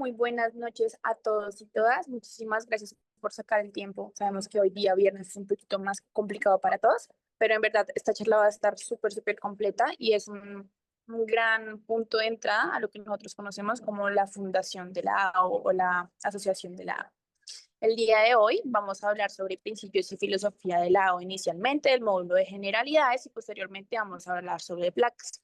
muy buenas noches a todos y todas. Muchísimas gracias por sacar el tiempo. Sabemos que hoy día viernes es un poquito más complicado para todos, pero en verdad esta charla va a estar súper completa y es un gran punto de entrada a lo que nosotros conocemos como la fundación de la AO o la asociación de la AO. El día de hoy vamos a hablar sobre principios y filosofía de la AO inicialmente, el módulo de generalidades y posteriormente vamos a hablar sobre placas.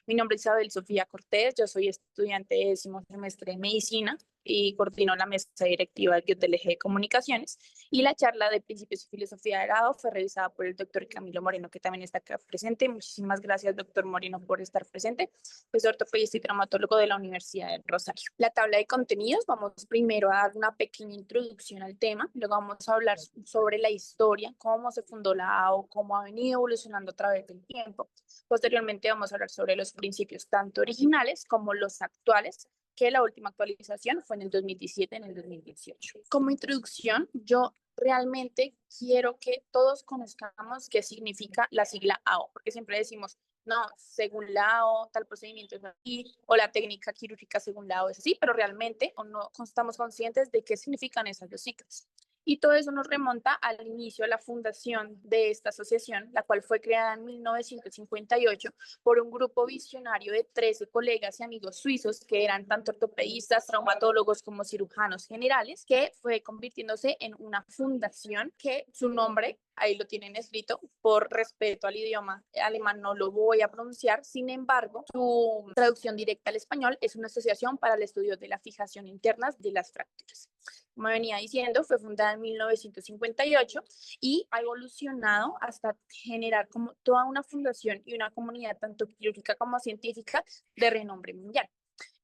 Mi nombre es Isabel Sofía Cortés, yo soy estudiante de 10º semestre de medicina y coordino la mesa directiva del GUTLG de Comunicaciones y la charla de principios y filosofía de la AO fue realizada por el doctor Camilo Moreno, que también está acá presente. Muchísimas gracias, doctor Moreno, por estar presente. Es ortopedista y traumatólogo de la Universidad de Rosario. La tabla de contenidos, vamos primero a dar una pequeña introducción al tema, luego vamos a hablar sobre la historia, cómo se fundó la AO, cómo ha venido evolucionando a través del tiempo. Posteriormente vamos a hablar sobre los principios tanto originales como los actuales, que la última actualización fue en el 2017, en el 2018. Como introducción, yo realmente quiero que todos conozcamos qué significa la sigla AO, porque siempre decimos, no, según la AO, tal procedimiento es así, o la técnica quirúrgica según la AO es así, pero realmente o no estamos conscientes de qué significan esas dos siglas. Y todo eso nos remonta al inicio de la fundación de esta asociación, la cual fue creada en 1958 por un grupo visionario de 13 colegas y amigos suizos que eran tanto ortopedistas, traumatólogos como cirujanos generales, que fue convirtiéndose en una fundación que su nombre, ahí lo tienen escrito, por respeto al idioma alemán no lo voy a pronunciar, sin embargo, su traducción directa al español es una asociación para el estudio de la fijación interna de las fracturas. Como venía diciendo, fue fundada en 1958 y ha evolucionado hasta generar como toda una fundación y una comunidad tanto quirúrgica como científica de renombre mundial.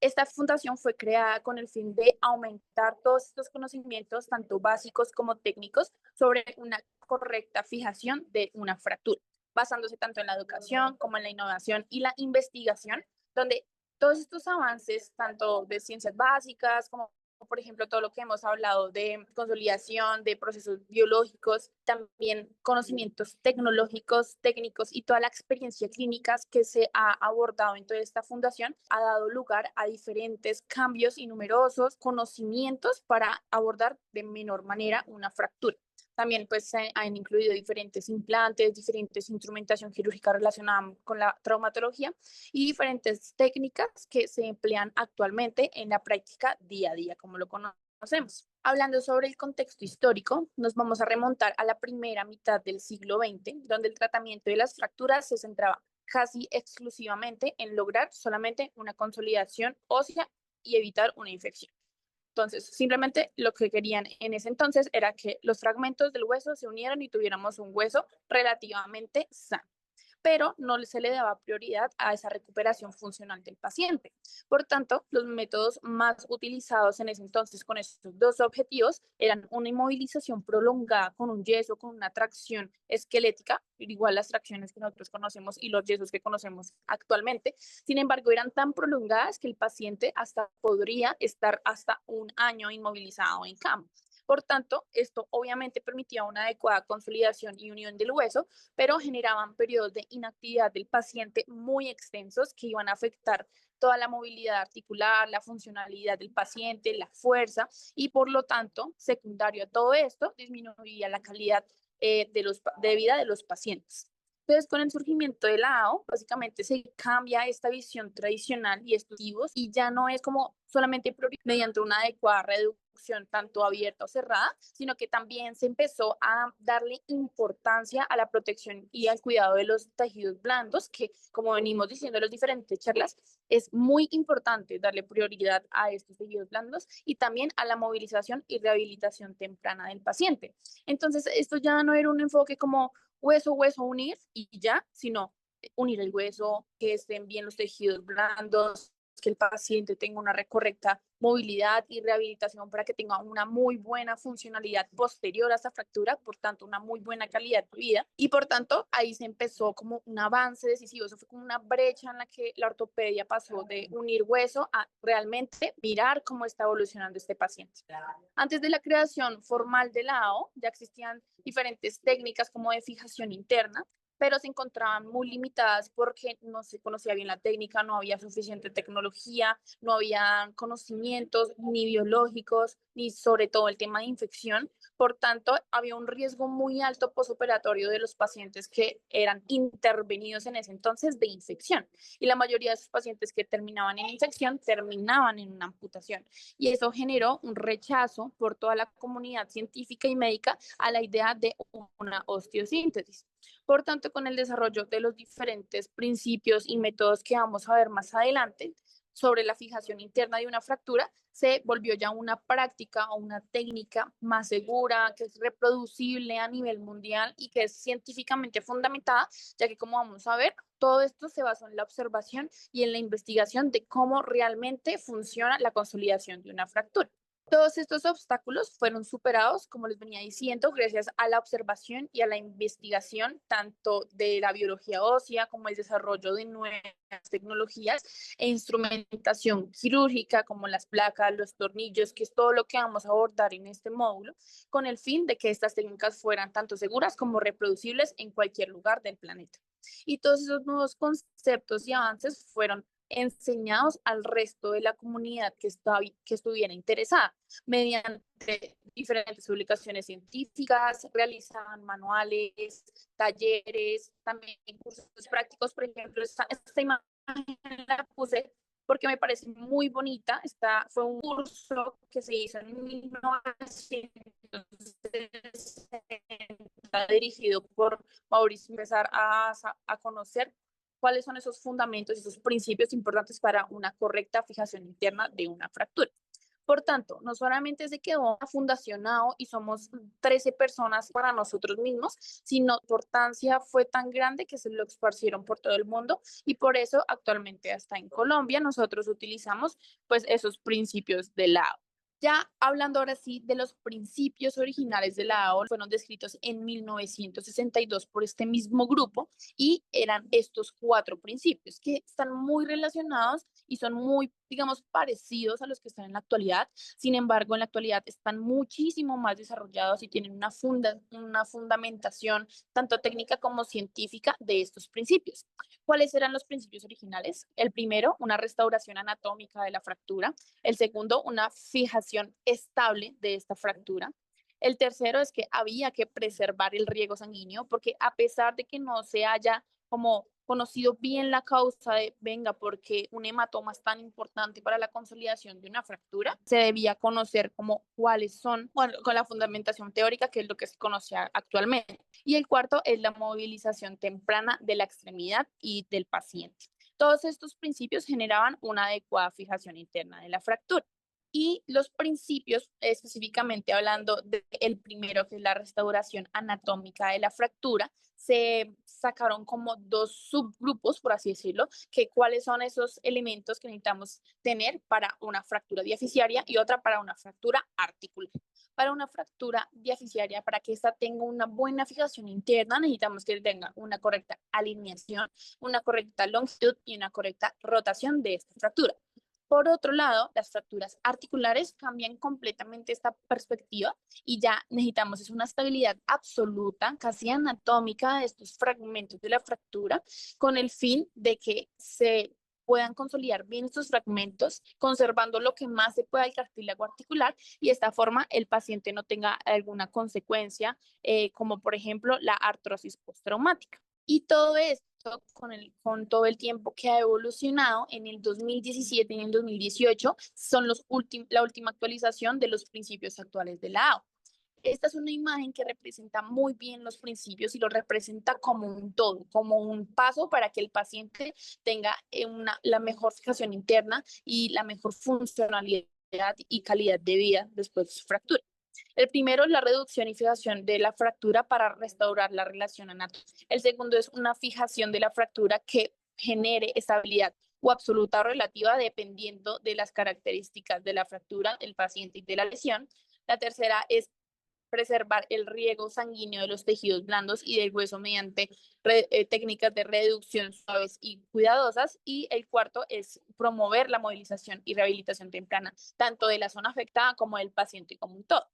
Esta fundación fue creada con el fin de aumentar todos estos conocimientos, tanto básicos como técnicos, sobre una correcta fijación de una fractura, basándose tanto en la educación como en la innovación y la investigación, donde todos estos avances, tanto de ciencias básicas como por ejemplo, todo lo que hemos hablado de consolidación, de procesos biológicos, también conocimientos tecnológicos, técnicos y toda la experiencia clínica que se ha abordado en toda esta fundación ha dado lugar a diferentes cambios y numerosos conocimientos para abordar de menor manera una fractura. También pues se han incluido diferentes implantes, diferentes instrumentación quirúrgica relacionada con la traumatología y diferentes técnicas que se emplean actualmente en la práctica día a día, como lo conocemos. Hablando sobre el contexto histórico, nos vamos a remontar a la primera mitad del siglo XX, donde el tratamiento de las fracturas se centraba casi exclusivamente en lograr solamente una consolidación ósea y evitar una infección. Entonces, simplemente lo que querían en ese entonces era que los fragmentos del hueso se unieran y tuviéramos un hueso relativamente sano, pero no se le daba prioridad a esa recuperación funcional del paciente. Por tanto, los métodos más utilizados en ese entonces con estos dos objetivos eran una inmovilización prolongada con un yeso, con una tracción esquelética, igual las tracciones que nosotros conocemos y los yesos que conocemos actualmente. Sin embargo, eran tan prolongadas que el paciente hasta podría estar hasta un año inmovilizado en cama. Por tanto, esto obviamente permitía una adecuada consolidación y unión del hueso, pero generaban periodos de inactividad del paciente muy extensos que iban a afectar toda la movilidad articular, la funcionalidad del paciente, la fuerza y por lo tanto, secundario a todo esto, disminuía la calidad de vida de los pacientes. Entonces, con el surgimiento de la AO, básicamente se cambia esta visión tradicional y estudios y ya no es como solamente mediante una adecuada reducción tanto abierta o cerrada, sino que también se empezó a darle importancia a la protección y al cuidado de los tejidos blandos, que como venimos diciendo en las diferentes charlas, es muy importante darle prioridad a estos tejidos blandos y también a la movilización y rehabilitación temprana del paciente. Entonces, esto ya no era un enfoque como hueso unir y ya, sino unir el hueso, que estén bien los tejidos blandos, que el paciente tenga una correcta movilidad y rehabilitación para que tenga una muy buena funcionalidad posterior a esta fractura, por tanto, una muy buena calidad de vida. Y por tanto, ahí se empezó como un avance decisivo, eso fue como una brecha en la que la ortopedia pasó de unir hueso a realmente mirar cómo está evolucionando este paciente. Antes de la creación formal de la AO, ya existían diferentes técnicas como de fijación interna, pero se encontraban muy limitadas porque no se conocía bien la técnica, no había suficiente tecnología, no había conocimientos ni biológicos, ni sobre todo el tema de infección. Por tanto, había un riesgo muy alto posoperatorio de los pacientes que eran intervenidos en ese entonces de infección. Y la mayoría de esos pacientes que terminaban en infección terminaban en una amputación. Y eso generó un rechazo por toda la comunidad científica y médica a la idea de una osteosíntesis. Por tanto, con el desarrollo de los diferentes principios y métodos que vamos a ver más adelante sobre la fijación interna de una fractura, se volvió ya una práctica o una técnica más segura, que es reproducible a nivel mundial y que es científicamente fundamentada, ya que como vamos a ver, todo esto se basa en la observación y en la investigación de cómo realmente funciona la consolidación de una fractura. Todos estos obstáculos fueron superados, como les venía diciendo, gracias a la observación y a la investigación tanto de la biología ósea como el desarrollo de nuevas tecnologías e instrumentación quirúrgica como las placas, los tornillos, que es todo lo que vamos a abordar en este módulo, con el fin de que estas técnicas fueran tanto seguras como reproducibles en cualquier lugar del planeta. Y todos esos nuevos conceptos y avances fueron enseñados al resto de la comunidad que estuviera interesada mediante diferentes publicaciones científicas, realizaban manuales, talleres, también cursos prácticos. Por ejemplo, esta imagen la puse porque me parece muy bonita. Fue un curso que se hizo en 1960, dirigido por Mauricio, empezar a conocer cuáles son esos fundamentos y esos principios importantes para una correcta fijación interna de una fractura. Por tanto, no solamente se quedó fundacionado y somos 13 personas para nosotros mismos, sino la importancia fue tan grande que se lo esparcieron por todo el mundo y por eso actualmente hasta en Colombia nosotros utilizamos pues esos principios de la ya hablando ahora sí de los principios originales de la AO, fueron descritos en 1962 por este mismo grupo y eran estos cuatro principios que están muy relacionados y son muy, digamos, parecidos a los que están en la actualidad. Sin embargo, en la actualidad están muchísimo más desarrollados y tienen una fundamentación tanto técnica como científica de estos principios. ¿Cuáles eran los principios originales? El primero, una restauración anatómica de la fractura. El segundo, una fijación estable de esta fractura. El tercero es que había que preservar el riego sanguíneo porque a pesar de que no se haya como conocido bien la causa de, venga, porque un hematoma es tan importante para la consolidación de una fractura, se debía conocer como cuáles son, bueno, con la fundamentación teórica, que es lo que se conoce actualmente. Y el cuarto es la movilización temprana de la extremidad y del paciente. Todos estos principios generaban una adecuada fijación interna de la fractura. Y los principios, específicamente hablando del primero, que es la restauración anatómica de la fractura, se sacaron como dos subgrupos, por así decirlo, que cuáles son esos elementos que necesitamos tener para una fractura diaficiaria y otra para una fractura articular. Para una fractura diaficiaria, para que ésta tenga una buena fijación interna, necesitamos que tenga una correcta alineación, una correcta longitud y una correcta rotación de esta fractura. Por otro lado, las fracturas articulares cambian completamente esta perspectiva y ya necesitamos es una estabilidad absoluta, casi anatómica de estos fragmentos de la fractura, con el fin de que se puedan consolidar bien estos fragmentos, conservando lo que más se pueda del cartílago articular y de esta forma el paciente no tenga alguna consecuencia, como por ejemplo la artrosis postraumática. Y todo esto con todo el tiempo que ha evolucionado en el 2017 y en el 2018 son la última actualización de los principios actuales de la AO. Esta es una imagen que representa muy bien los principios y lo representa como un todo, como un paso para que el paciente tenga la mejor fijación interna y la mejor funcionalidad y calidad de vida después de su fractura. El primero es la reducción y fijación de la fractura para restaurar la relación anatómica. El segundo es una fijación de la fractura que genere estabilidad o absoluta o relativa dependiendo de las características de la fractura, del paciente y de la lesión. La tercera es preservar el riego sanguíneo de los tejidos blandos y del hueso mediante técnicas de reducción suaves y cuidadosas. Y el cuarto es promover la movilización y rehabilitación temprana, tanto de la zona afectada como del paciente como un todo.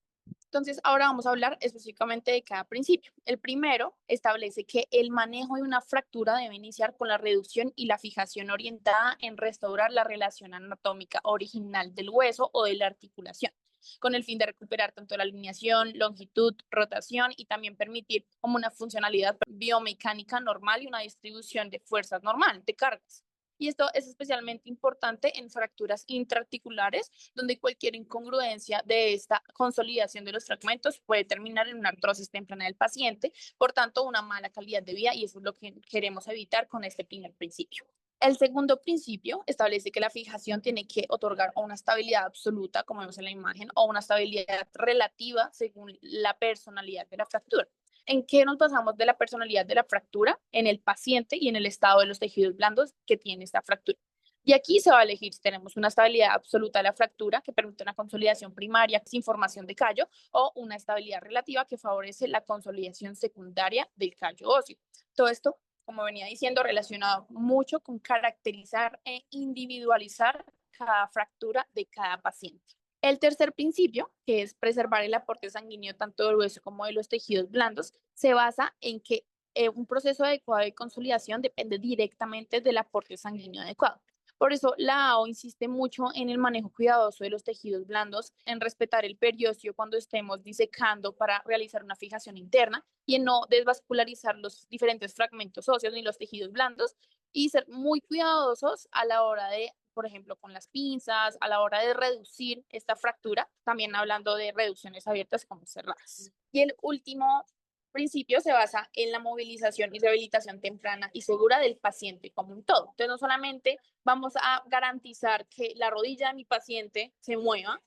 Entonces, ahora vamos a hablar específicamente de cada principio. El primero establece que el manejo de una fractura debe iniciar con la reducción y la fijación orientada en restaurar la relación anatómica original del hueso o de la articulación, con el fin de recuperar tanto la alineación, longitud, rotación y también permitir como una funcionalidad biomecánica normal y una distribución de fuerzas normal, de cargas. Y esto es especialmente importante en fracturas intraarticulares, donde cualquier incongruencia de esta consolidación de los fragmentos puede terminar en una artrosis temprana del paciente, por tanto, una mala calidad de vida, y eso es lo que queremos evitar con este primer principio. El segundo principio establece que la fijación tiene que otorgar una estabilidad absoluta, como vemos en la imagen, o una estabilidad relativa según la personalidad de la fractura. ¿En qué nos basamos de la personalidad de la fractura? En el paciente y en el estado de los tejidos blandos que tiene esta fractura. Y aquí se va a elegir si tenemos una estabilidad absoluta de la fractura que permite una consolidación primaria sin formación de callo o una estabilidad relativa que favorece la consolidación secundaria del callo óseo. Todo esto, como venía diciendo, relacionado mucho con caracterizar e individualizar cada fractura de cada paciente. El tercer principio, que es preservar el aporte sanguíneo tanto del hueso como de los tejidos blandos, se basa en que un proceso adecuado de consolidación depende directamente del aporte sanguíneo adecuado. Por eso, la AO insiste mucho en el manejo cuidadoso de los tejidos blandos, en respetar el periósteo cuando estemos disecando para realizar una fijación interna y en no desvascularizar los diferentes fragmentos óseos ni los tejidos blandos y ser muy cuidadosos a la hora de, por ejemplo, con las pinzas, a la hora de reducir esta fractura, también hablando de reducciones abiertas como cerradas. Y el último principio se basa en la movilización y rehabilitación temprana y segura del paciente como un todo. Entonces, no solamente vamos a garantizar que la rodilla de mi paciente se mueva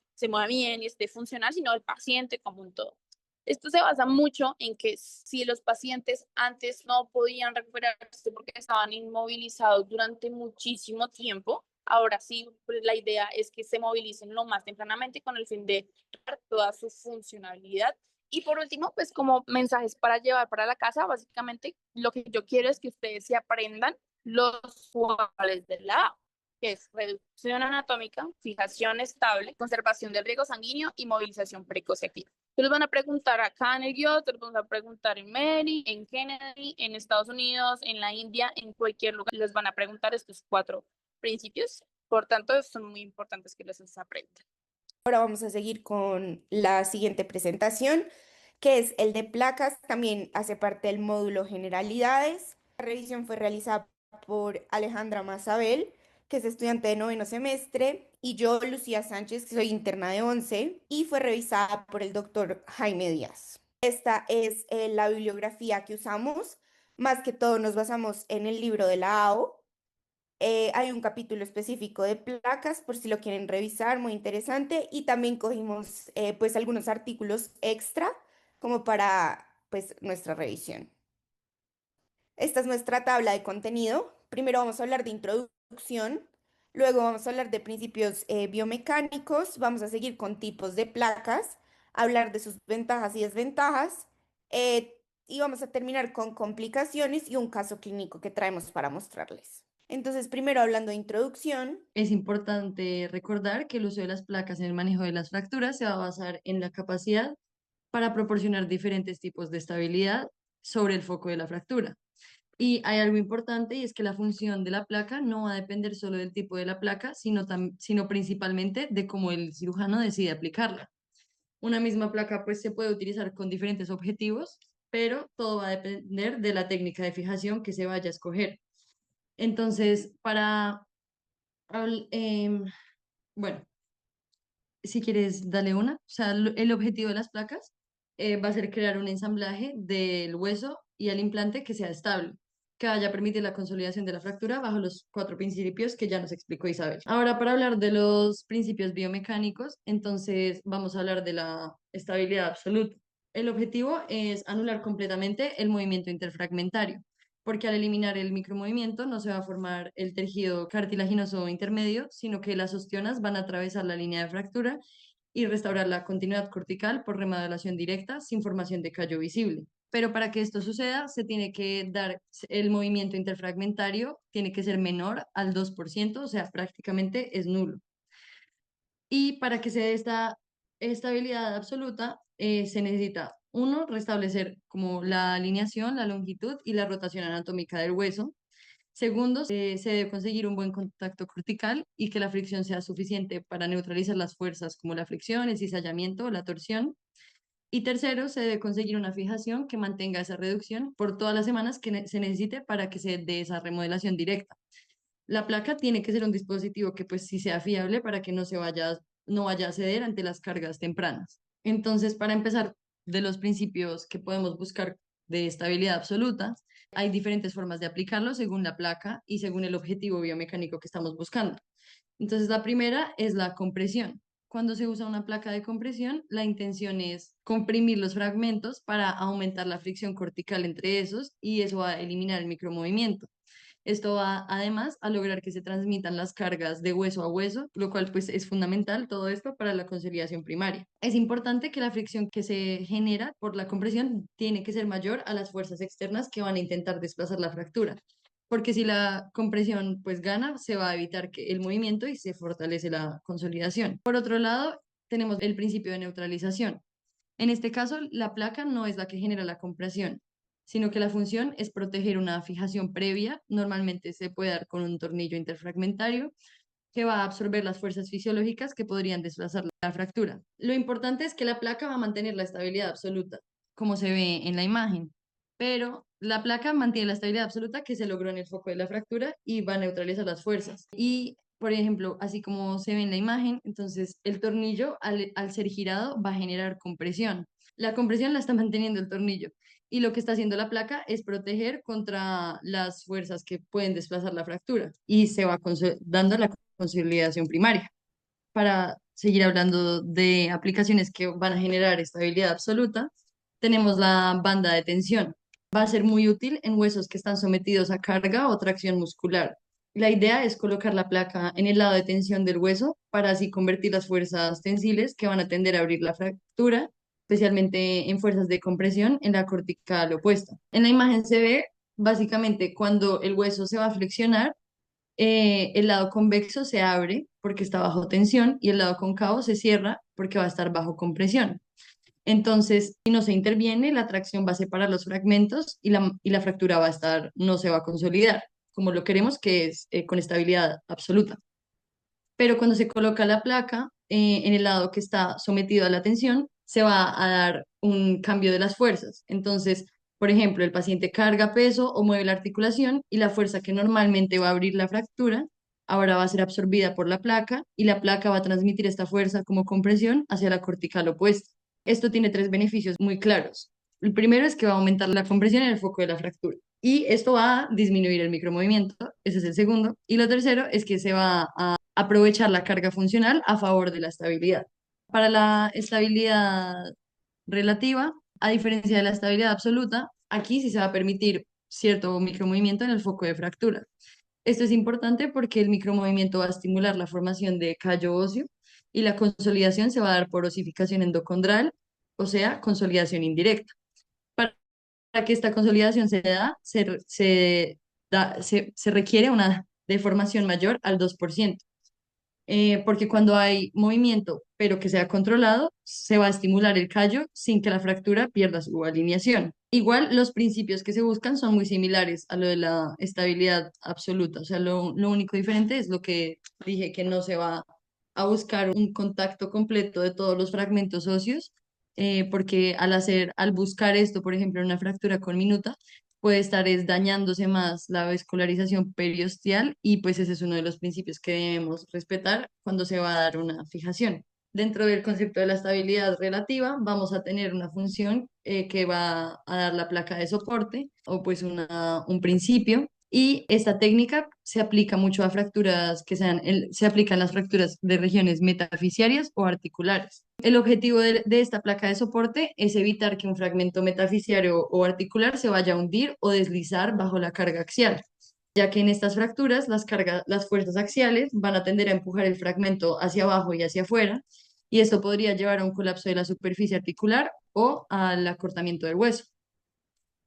bien y esté funcional, sino el paciente como un todo. Esto se basa mucho en que si los pacientes antes no podían recuperarse porque estaban inmovilizados durante muchísimo tiempo, ahora sí, pues la idea es que se movilicen lo más tempranamente con el fin de dar toda su funcionalidad. Y por último, pues como mensajes para llevar para la casa, básicamente lo que yo quiero es que ustedes se aprendan los cuales del lado, que es reducción anatómica, fijación estable, conservación del riego sanguíneo y movilización precoz y activa. Te los van a preguntar acá en el guión, te los van a preguntar en Mary, en Kennedy, en Estados Unidos, en la India, en cualquier lugar. Les van a preguntar estos cuatro principios. Por tanto, son muy importantes que los aprendan. Ahora vamos a seguir con la siguiente presentación, que es el de placas. También hace parte del módulo Generalidades. La revisión fue realizada por Alejandra Mazabel, que es estudiante de noveno semestre, y yo, Lucía Sánchez, que soy interna de 11, y fue revisada por el doctor Jaime Díaz. Esta es la bibliografía que usamos. Más que todo nos basamos en el libro de la AO. Hay un capítulo específico de placas por si lo quieren revisar, muy interesante. Y también cogimos pues algunos artículos extra como para pues nuestra revisión. Esta es nuestra tabla de contenido. Primero vamos a hablar de introducción, luego vamos a hablar de principios biomecánicos, vamos a seguir con tipos de placas, hablar de sus ventajas y desventajas, y vamos a terminar con complicaciones y un caso clínico que traemos para mostrarles. Entonces, primero hablando de introducción. Es importante recordar que el uso de las placas en el manejo de las fracturas se va a basar en la capacidad para proporcionar diferentes tipos de estabilidad sobre el foco de la fractura. Y hay algo importante y es que la función de la placa no va a depender solo del tipo de la placa, sino principalmente de cómo el cirujano decide aplicarla. Una misma placa pues se puede utilizar con diferentes objetivos, pero todo va a depender de la técnica de fijación que se vaya a escoger. Entonces, habl- em, bueno, si quieres, dale una. O sea, el objetivo de las placas va a ser crear un ensamblaje del hueso y el implante que sea estable, que vaya a permitir la consolidación de la fractura bajo los cuatro principios que ya nos explicó Isabel. Ahora, para hablar de los principios biomecánicos, entonces vamos a hablar de la estabilidad absoluta. El objetivo es anular completamente el movimiento interfragmentario, porque al eliminar el micromovimiento no se va a formar el tejido cartilaginoso intermedio, sino que las ostionas van a atravesar la línea de fractura y restaurar la continuidad cortical por remodelación directa sin formación de callo visible. Pero para que esto suceda, se tiene que dar el movimiento interfragmentario, tiene que ser menor al 2%, o sea, prácticamente es nulo. Y para que se dé esta estabilidad absoluta, se necesita, uno, restablecer como la alineación, la longitud y la rotación anatómica del hueso. Segundo, se debe conseguir un buen contacto cortical y que la fricción sea suficiente para neutralizar las fuerzas como la fricción, el cizallamiento o la torsión. Y tercero, se debe conseguir una fijación que mantenga esa reducción por todas las semanas que se necesite para que se dé esa remodelación directa. La placa tiene que ser un dispositivo que pues sí sea fiable para que no vaya a ceder ante las cargas tempranas. Entonces, para empezar, de los principios que podemos buscar de estabilidad absoluta, hay diferentes formas de aplicarlo según la placa y según el objetivo biomecánico que estamos buscando. Entonces, la primera es la compresión. Cuando se usa una placa de compresión, la intención es comprimir los fragmentos para aumentar la fricción cortical entre esos y eso va a eliminar el micromovimiento. Esto va además a lograr que se transmitan las cargas de hueso a hueso, lo cual pues es fundamental todo esto para la consolidación primaria. Es importante que la fricción que se genera por la compresión tiene que ser mayor a las fuerzas externas que van a intentar desplazar la fractura, porque si la compresión pues gana, se va a evitar que el movimiento y se fortalece la consolidación. Por otro lado, tenemos el principio de neutralización. En este caso, la placa no es la que genera la compresión, sino que la función es proteger una fijación previa. Normalmente se puede dar con un tornillo interfragmentario que va a absorber las fuerzas fisiológicas que podrían desplazar la fractura. Lo importante es que la placa va a mantener la estabilidad absoluta, como se ve en la imagen, pero la placa mantiene la estabilidad absoluta que se logró en el foco de la fractura y va a neutralizar las fuerzas. Y, por ejemplo, así como se ve en la imagen, entonces el tornillo al ser girado va a generar compresión. La compresión la está manteniendo el tornillo y lo que está haciendo la placa es proteger contra las fuerzas que pueden desplazar la fractura y se va dando la consolidación primaria. Para seguir hablando de aplicaciones que van a generar estabilidad absoluta, tenemos la banda de tensión. Va a ser muy útil en huesos que están sometidos a carga o tracción muscular. La idea es colocar la placa en el lado de tensión del hueso para así convertir las fuerzas tensiles que van a tender a abrir la fractura, especialmente en fuerzas de compresión, en la cortical opuesta. En la imagen se ve básicamente cuando el hueso se va a flexionar, el lado convexo se abre porque está bajo tensión y el lado cóncavo se cierra porque va a estar bajo compresión. Entonces, si no se interviene, la tracción va a separar los fragmentos y la fractura va a estar, no se va a consolidar, como lo queremos, que es con estabilidad absoluta. Pero cuando se coloca la placa en el lado que está sometido a la tensión, se va a dar un cambio de las fuerzas. Entonces, por ejemplo, el paciente carga peso o mueve la articulación y la fuerza que normalmente va a abrir la fractura ahora va a ser absorbida por la placa y la placa va a transmitir esta fuerza como compresión hacia la cortical opuesta. Esto tiene tres beneficios muy claros. El primero es que va a aumentar la compresión en el foco de la fractura y esto va a disminuir el micromovimiento. Ese es el segundo. Y lo tercero es que se va a aprovechar la carga funcional a favor de la estabilidad. Para la estabilidad relativa, a diferencia de la estabilidad absoluta, aquí sí se va a permitir cierto micromovimiento en el foco de fractura. Esto es importante porque el micromovimiento va a estimular la formación de callo óseo y la consolidación se va a dar por osificación endocondral, o sea, consolidación indirecta. Para que esta consolidación se da, se requiere una deformación mayor al 2%, porque cuando hay movimiento, pero que sea controlado, se va a estimular el callo sin que la fractura pierda su alineación. Igual, los principios que se buscan son muy similares a lo de la estabilidad absoluta, o sea, lo único diferente es lo que dije, que no se va a buscar un contacto completo de todos los fragmentos óseos, porque al buscar esto, por ejemplo, en una fractura con minuta, puede estar dañándose más la vascularización periosteal y pues ese es uno de los principios que debemos respetar cuando se va a dar una fijación. Dentro del concepto de la estabilidad relativa vamos a tener una función que va a dar la placa de soporte o pues un principio y esta técnica se aplica mucho a fracturas se aplican las fracturas de regiones metafisiarias o articulares. El objetivo de esta placa de soporte es evitar que un fragmento metafisiario o articular se vaya a hundir o deslizar bajo la carga axial, ya que en estas fracturas las fuerzas axiales van a tender a empujar el fragmento hacia abajo y hacia afuera, y esto podría llevar a un colapso de la superficie articular o al acortamiento del hueso.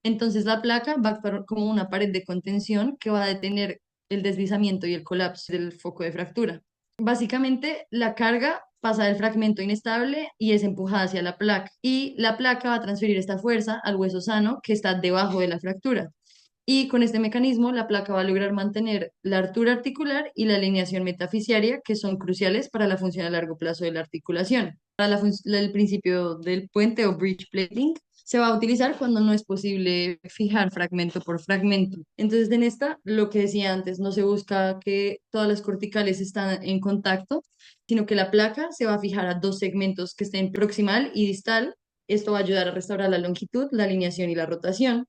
Entonces la placa va a actuar como una pared de contención que va a detener el deslizamiento y el colapso del foco de fractura. Básicamente, la carga pasa del fragmento inestable y es empujada hacia la placa. Y la placa va a transferir esta fuerza al hueso sano que está debajo de la fractura. Y con este mecanismo, la placa va a lograr mantener la altura articular y la alineación metafisiaria, que son cruciales para la función a largo plazo de la articulación. Para el principio del puente o bridge plating, se va a utilizar cuando no es posible fijar fragmento por fragmento. Entonces, en esta, lo que decía antes, no se busca que todas las corticales están en contacto, sino que la placa se va a fijar a dos segmentos que estén proximal y distal. Esto va a ayudar a restaurar la longitud, la alineación y la rotación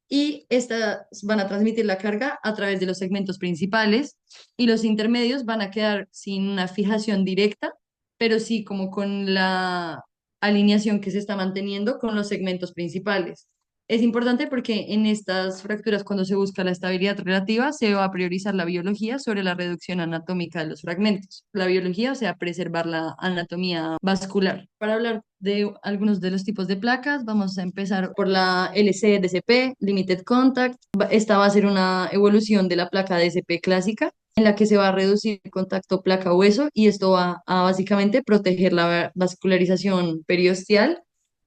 y estas van a transmitir la carga a través de los segmentos principales y los intermedios van a quedar sin una fijación directa, pero sí como con la alineación que se está manteniendo con los segmentos principales. Es importante porque en estas fracturas, cuando se busca la estabilidad relativa, se va a priorizar la biología sobre la reducción anatómica de los fragmentos. La biología, o sea, preservar la anatomía vascular. Para hablar de algunos de los tipos de placas, vamos a empezar por la LC-DCP, Limited Contact. Esta va a ser una evolución de la placa DCP clásica, en la que se va a reducir el contacto placa-hueso y esto va a básicamente proteger la vascularización periosteal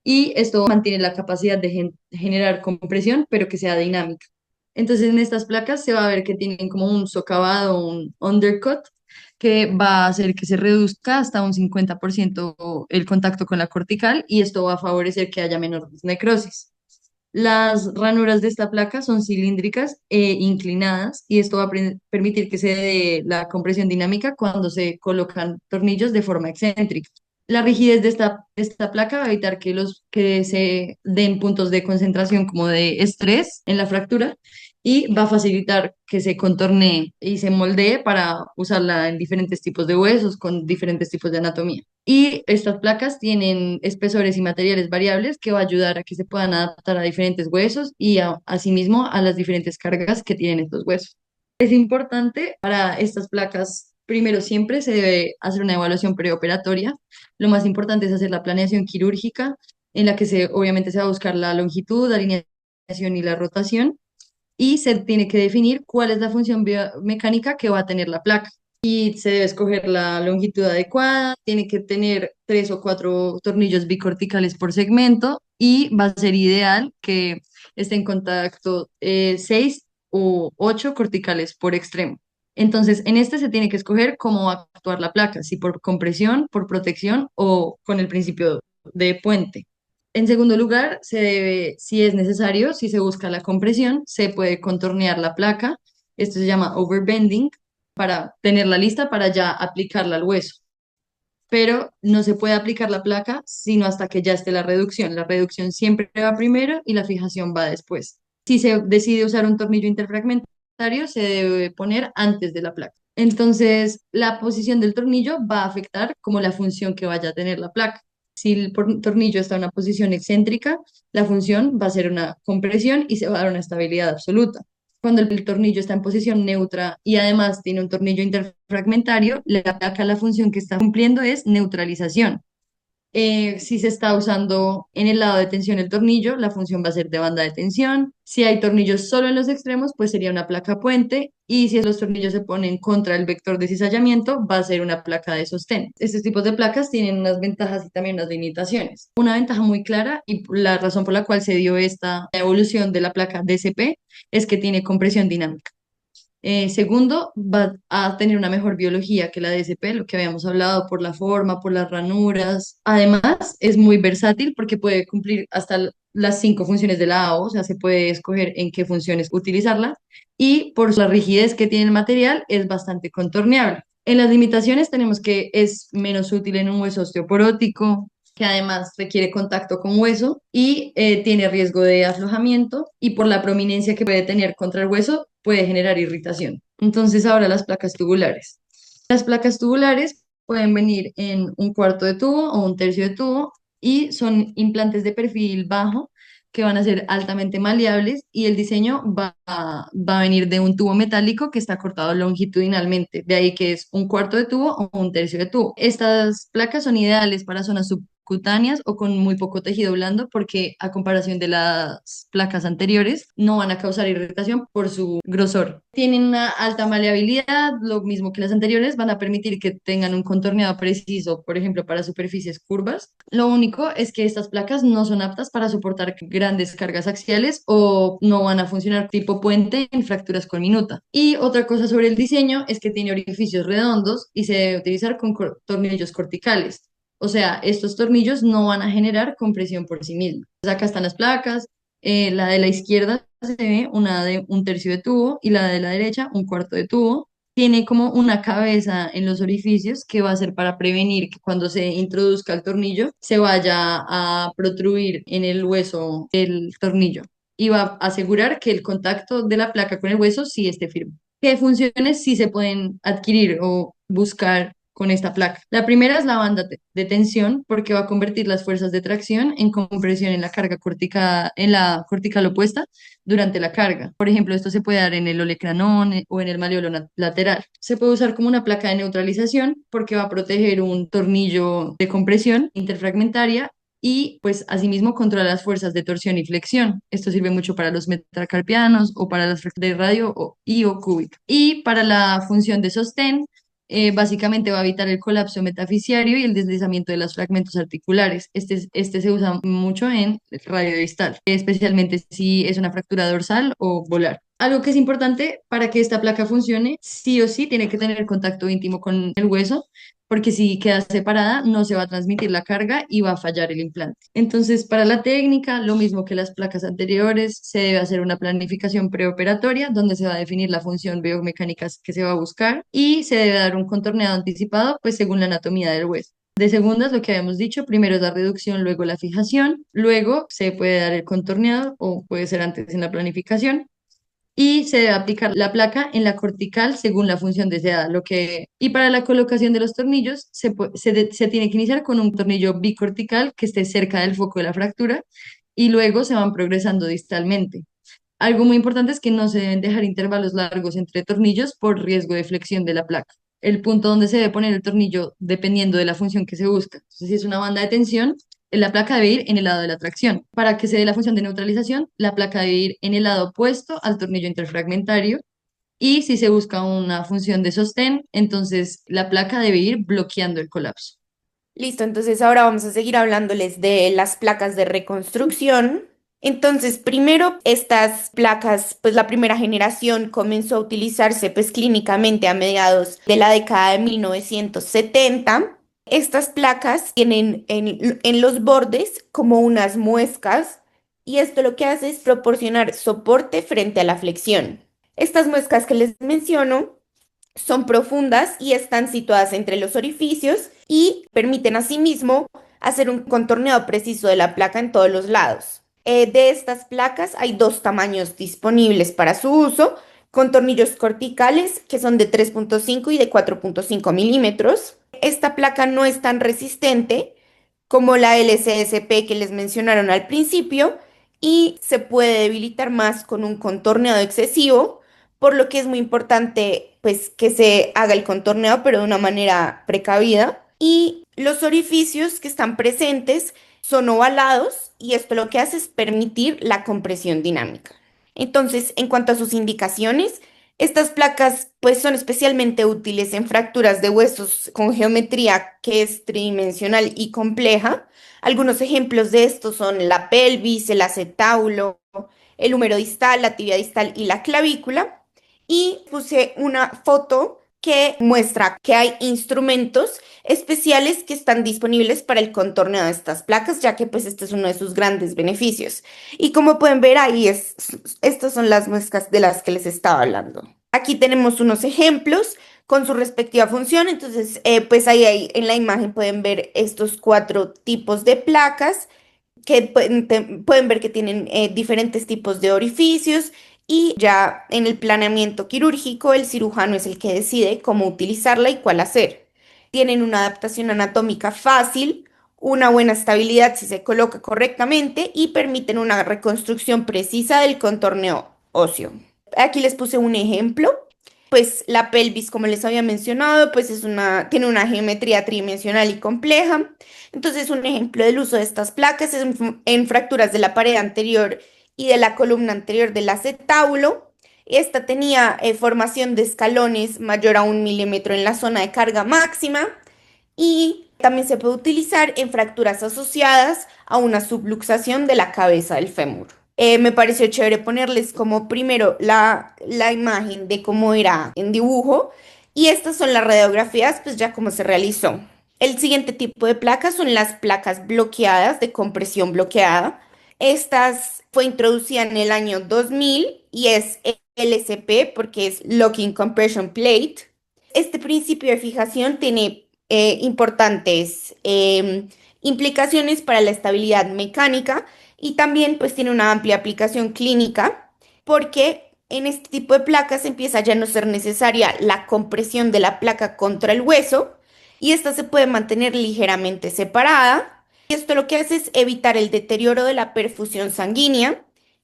y esto mantiene la capacidad de generar compresión, pero que sea dinámica. Entonces, en estas placas se va a ver que tienen como un socavado, un undercut, que va a hacer que se reduzca hasta un 50% el contacto con la cortical y esto va a favorecer que haya menor necrosis. Las ranuras de esta placa son cilíndricas e inclinadas y esto va a permitir que se dé la compresión dinámica cuando se colocan tornillos de forma excéntrica. La rigidez de esta placa va a evitar que se den puntos de concentración como de estrés en la fractura y va a facilitar que se contornee y se moldee para usarla en diferentes tipos de huesos con diferentes tipos de anatomía. Y estas placas tienen espesores y materiales variables que va a ayudar a que se puedan adaptar a diferentes huesos y asimismo a las diferentes cargas que tienen estos huesos. Es importante para estas placas, primero siempre se debe hacer una evaluación preoperatoria. Lo más importante es hacer la planeación quirúrgica en la que obviamente se va a buscar la longitud, la alineación y la rotación y se tiene que definir cuál es la función biomecánica que va a tener la placa. Y se debe escoger la longitud adecuada, tiene que tener 3 o 4 tornillos bicorticales por segmento y va a ser ideal que esté en contacto 6 u 8 corticales por extremo. Entonces, en este se tiene que escoger cómo va a actuar la placa, si por compresión, por protección o con el principio de puente. En segundo lugar, se debe, si es necesario, si se busca la compresión, se puede contornear la placa. Esto se llama overbending para tenerla lista para ya aplicarla al hueso. Pero no se puede aplicar la placa sino hasta que ya esté la reducción. La reducción siempre va primero y la fijación va después. Si se decide usar un tornillo interfragmentario, se debe poner antes de la placa. Entonces, la posición del tornillo va a afectar como la función que vaya a tener la placa. Si el tornillo está en una posición excéntrica, la función va a ser una compresión y se va a dar una estabilidad absoluta. Cuando el tornillo está en posición neutra y además tiene un tornillo interfragmentario, acá la función que está cumpliendo es neutralización. Si se está usando en el lado de tensión el tornillo, la función va a ser de banda de tensión. Si hay tornillos solo en los extremos, pues sería una placa puente. Y si los tornillos se ponen contra el vector de cizallamiento, va a ser una placa de sostén. Estos tipos de placas tienen unas ventajas y también unas limitaciones. Una ventaja muy clara y la razón por la cual se dio esta evolución de la placa DCP es que tiene compresión dinámica. Segundo, va a tener una mejor biología que la DSP, lo que habíamos hablado por la forma, por las ranuras. Además, es muy versátil porque puede cumplir hasta las 5 funciones de la AO, o sea, se puede escoger en qué funciones utilizarla. Y por la rigidez que tiene el material, es bastante contorneable. En las limitaciones tenemos que es menos útil en un hueso osteoporótico, que además requiere contacto con hueso y tiene riesgo de aflojamiento y por la prominencia que puede tener contra el hueso puede generar irritación. Entonces ahora las placas tubulares. Las placas tubulares pueden venir en un cuarto de tubo o un tercio de tubo y son implantes de perfil bajo que van a ser altamente maleables y el diseño va a venir de un tubo metálico que está cortado longitudinalmente, de ahí que es un cuarto de tubo o un tercio de tubo. Estas placas son ideales para zonas cutáneas o con muy poco tejido blando, porque a comparación de las placas anteriores, no van a causar irritación por su grosor. Tienen una alta maleabilidad, lo mismo que las anteriores, van a permitir que tengan un contorneado preciso, por ejemplo, para superficies curvas. Lo único es que estas placas no son aptas para soportar grandes cargas axiales o no van a funcionar tipo puente en fracturas con minuta. Y otra cosa sobre el diseño es que tiene orificios redondos y se debe utilizar con tornillos corticales. O sea, estos tornillos no van a generar compresión por sí mismos. Pues acá están las placas. La de la izquierda se ve una de un tercio de tubo y la de la derecha un cuarto de tubo. Tiene como una cabeza en los orificios que va a ser para prevenir que cuando se introduzca el tornillo se vaya a protruir en el hueso del tornillo y va a asegurar que el contacto de la placa con el hueso sí esté firme. ¿Qué funciones sí se pueden adquirir o buscar con esta placa? La primera es la banda de tensión, porque va a convertir las fuerzas de tracción en compresión en la carga cortical, en la cortical opuesta durante la carga. Por ejemplo, esto se puede dar en el olecranón o en el malleolo lateral. Se puede usar como una placa de neutralización porque va a proteger un tornillo de compresión interfragmentaria y pues asimismo controla las fuerzas de torsión y flexión. Esto sirve mucho para los metacarpianos o para las fracturas de radio o cúbica. Y para la función de sostén, básicamente va a evitar el colapso metafisiario y el deslizamiento de los fragmentos articulares. Este se usa mucho en el radio distal, especialmente si es una fractura dorsal o volar. Algo que es importante para que esta placa funcione, sí o sí tiene que tener contacto íntimo con el hueso, porque si queda separada no se va a transmitir la carga y va a fallar el implante. Entonces, para la técnica, lo mismo que las placas anteriores, se debe hacer una planificación preoperatoria donde se va a definir la función biomecánica que se va a buscar y se debe dar un contorneado anticipado, pues según la anatomía del hueso. De segundas, lo que habíamos dicho, primero es la reducción, luego la fijación, luego se puede dar el contorneado o puede ser antes en la planificación y se debe aplicar la placa en la cortical según la función deseada. Y para la colocación de los tornillos se tiene que iniciar con un tornillo bicortical que esté cerca del foco de la fractura y luego se van progresando distalmente. Algo muy importante es que no se deben dejar intervalos largos entre tornillos por riesgo de flexión de la placa. El punto donde se debe poner el tornillo dependiendo de la función que se busca. Entonces, si es una banda de tensión, la placa debe ir en el lado de la tracción. Para que se dé la función de neutralización, la placa debe ir en el lado opuesto al tornillo interfragmentario. Y si se busca una función de sostén, entonces la placa debe ir bloqueando el colapso. Listo, entonces ahora vamos a seguir hablándoles de las placas de reconstrucción. Entonces, primero, estas placas, pues la primera generación comenzó a utilizarse pues clínicamente a mediados de la década de 1970. Estas placas tienen en los bordes como unas muescas y esto lo que hace es proporcionar soporte frente a la flexión. Estas muescas que les menciono son profundas y están situadas entre los orificios y permiten asimismo hacer un contorneo preciso de la placa en todos los lados. De estas placas hay dos tamaños disponibles para su uso, con tornillos corticales que son de 3,5 y de 4,5 milímetros. Esta placa no es tan resistente como la LCSP que les mencionaron al principio y se puede debilitar más con un contorneado excesivo, por lo que es muy importante pues que se haga el contorneo pero de una manera precavida. Y los orificios que están presentes son ovalados y esto lo que hace es permitir la compresión dinámica. Entonces, en cuanto a sus indicaciones, estas placas pues son especialmente útiles en fracturas de huesos con geometría que es tridimensional y compleja. Algunos ejemplos de estos son la pelvis, el acetábulo, el húmero distal, la tibia distal y la clavícula. Y puse una foto que muestra que hay instrumentos especiales que están disponibles para el contorneo de estas placas, ya que pues este es uno de sus grandes beneficios. Y como pueden ver ahí, estas son las muescas de las que les estaba hablando. Aquí tenemos unos ejemplos con su respectiva función, entonces pues ahí en la imagen pueden ver estos cuatro tipos de placas que pueden ver que tienen diferentes tipos de orificios y ya en el planeamiento quirúrgico el cirujano es el que decide cómo utilizarla y cuál hacer. Tienen una adaptación anatómica fácil, una buena estabilidad si se coloca correctamente y permiten una reconstrucción precisa del contorneo óseo. Aquí les puse un ejemplo. pues la pelvis, como les había mencionado, pues tiene una geometría tridimensional y compleja. Entonces, un ejemplo del uso de estas placas es en fracturas de la pared anterior y de la columna anterior del acetábulo. Esta tenía formación de escalones mayor a 1 milímetro en la zona de carga máxima y también se puede utilizar en fracturas asociadas a una subluxación de la cabeza del fémur. Me pareció chévere ponerles como primero la imagen de cómo era en dibujo y estas son las radiografías, pues ya cómo se realizó. El siguiente tipo de placas son las placas bloqueadas de compresión bloqueada. Estas fue introducida en el año 2000 y es LCP porque es Locking Compression Plate. Este principio de fijación tiene importantes implicaciones para la estabilidad mecánica y también pues tiene una amplia aplicación clínica porque en este tipo de placas empieza ya a no ser necesaria la compresión de la placa contra el hueso y esta se puede mantener ligeramente separada. Y esto lo que hace es evitar el deterioro de la perfusión sanguínea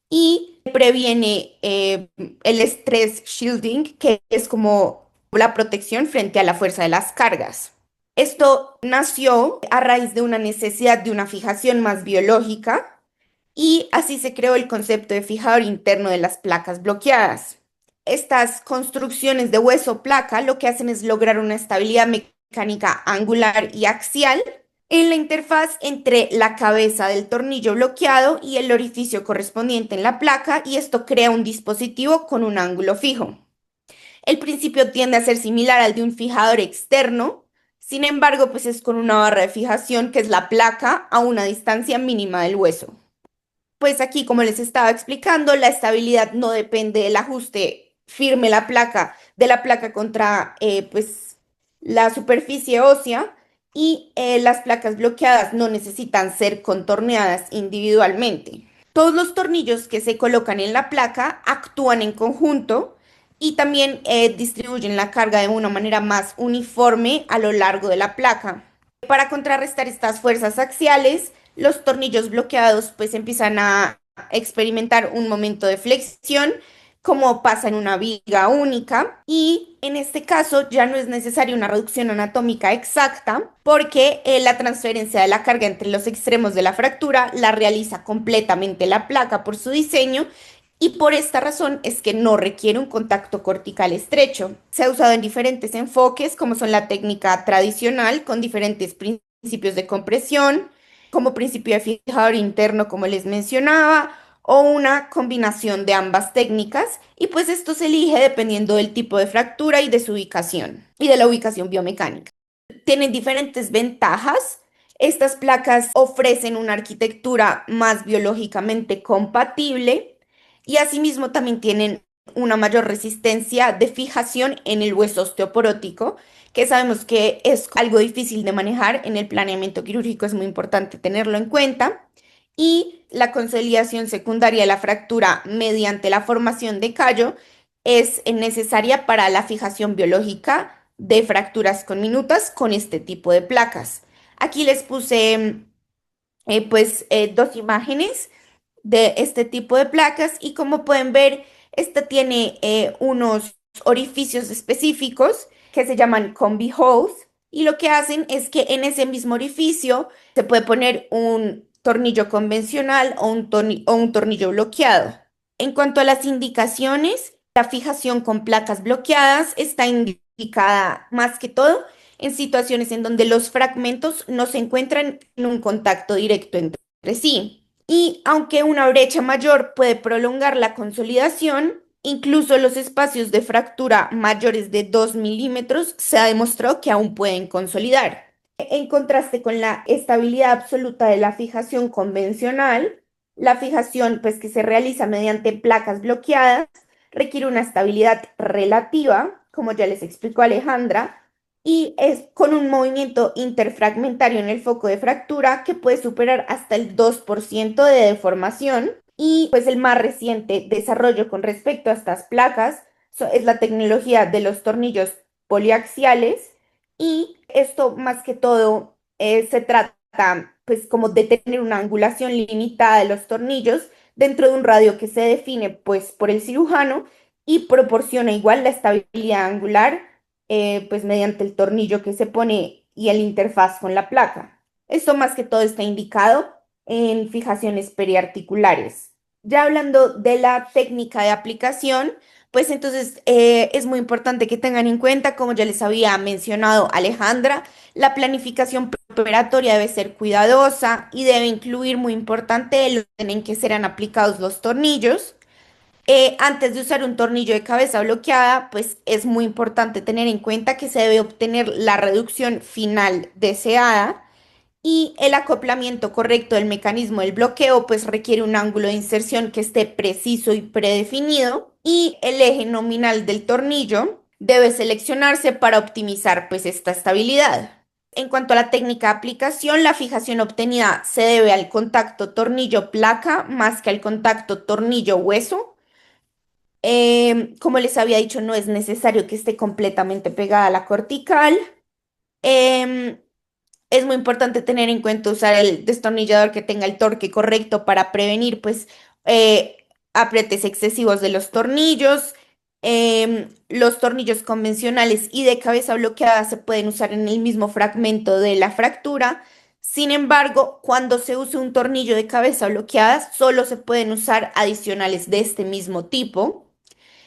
y previene el stress shielding, que es como la protección frente a la fuerza de las cargas. Esto nació a raíz de una necesidad de una fijación más biológica y así se creó el concepto de fijador interno de las placas bloqueadas. Estas construcciones de hueso placa lo que hacen es lograr una estabilidad mecánica angular y axial en la interfaz entre la cabeza del tornillo bloqueado y el orificio correspondiente en la placa y esto crea un dispositivo con un ángulo fijo. El principio tiende a ser similar al de un fijador externo, sin embargo, pues es con una barra de fijación que es la placa a una distancia mínima del hueso. Pues aquí, como les estaba explicando, la estabilidad no depende del ajuste firme de la placa contra pues, la superficie ósea y las placas bloqueadas no necesitan ser contorneadas individualmente. Todos los tornillos que se colocan en la placa actúan en conjunto y también distribuyen la carga de una manera más uniforme a lo largo de la placa. Para contrarrestar estas fuerzas axiales, los tornillos bloqueados pues empiezan a experimentar un momento de flexión, como pasa en una viga única, y en este caso ya no es necesaria una reducción anatómica exacta porque la transferencia de la carga entre los extremos de la fractura la realiza completamente la placa por su diseño y por esta razón es que no requiere un contacto cortical estrecho. Se ha usado en diferentes enfoques, como son la técnica tradicional, con diferentes principios de compresión, como principio de fijador interno, como les mencionaba, o una combinación de ambas técnicas, y pues esto se elige dependiendo del tipo de fractura y de su ubicación, y de la ubicación biomecánica. Tienen diferentes ventajas. Estas placas ofrecen una arquitectura más biológicamente compatible y asimismo también tienen una mayor resistencia de fijación en el hueso osteoporótico, que sabemos que es algo difícil de manejar en el planeamiento quirúrgico, es muy importante tenerlo en cuenta. Y la consolidación secundaria de la fractura mediante la formación de callo es necesaria para la fijación biológica de fracturas conminutas con este tipo de placas. Aquí les puse dos imágenes de este tipo de placas y como pueden ver, esta tiene unos orificios específicos que se llaman combi holes y lo que hacen es que en ese mismo orificio se puede poner un tornillo convencional o un tornillo bloqueado. En cuanto a las indicaciones, la fijación con placas bloqueadas está indicada más que todo en situaciones en donde los fragmentos no se encuentran en un contacto directo entre sí. Y aunque una brecha mayor puede prolongar la consolidación, incluso los espacios de fractura mayores de 2 milímetros se ha demostrado que aún pueden consolidar. En contraste con la estabilidad absoluta de la fijación convencional, la fijación pues, que se realiza mediante placas bloqueadas requiere una estabilidad relativa, como ya les explicó Alejandra, y es con un movimiento interfragmentario en el foco de fractura que puede superar hasta el 2% de deformación. Y pues el más reciente desarrollo con respecto a estas placas es la tecnología de los tornillos poliaxiales y esto más que todo se trata pues como de tener una angulación limitada de los tornillos dentro de un radio que se define pues por el cirujano y proporciona igual la estabilidad angular, pues mediante el tornillo que se pone y el interfaz con la placa. Esto más que todo está indicado en fijaciones periarticulares. Ya hablando de la técnica de aplicación, pues entonces es muy importante que tengan en cuenta, como ya les había mencionado Alejandra, la planificación preparatoria debe ser cuidadosa y debe incluir, muy importante, el orden en que serán aplicados los tornillos. Antes de usar un tornillo de cabeza bloqueada, pues es muy importante tener en cuenta que se debe obtener la reducción final deseada y el acoplamiento correcto del mecanismo del bloqueo, pues requiere un ángulo de inserción que esté preciso y predefinido y el eje nominal del tornillo debe seleccionarse para optimizar pues esta estabilidad. En cuanto a la técnica de aplicación, la fijación obtenida se debe al contacto tornillo-placa más que al contacto tornillo-hueso. Como les había dicho, no es necesario que esté completamente pegada a la cortical. Em, es muy importante tener en cuenta usar el destornillador que tenga el torque correcto para prevenir, pues, eh, aprietes excesivos de los tornillos. Los tornillos convencionales y de cabeza bloqueada se pueden usar en el mismo fragmento de la fractura. Sin embargo, cuando se use un tornillo de cabeza bloqueada, solo se pueden usar adicionales de este mismo tipo.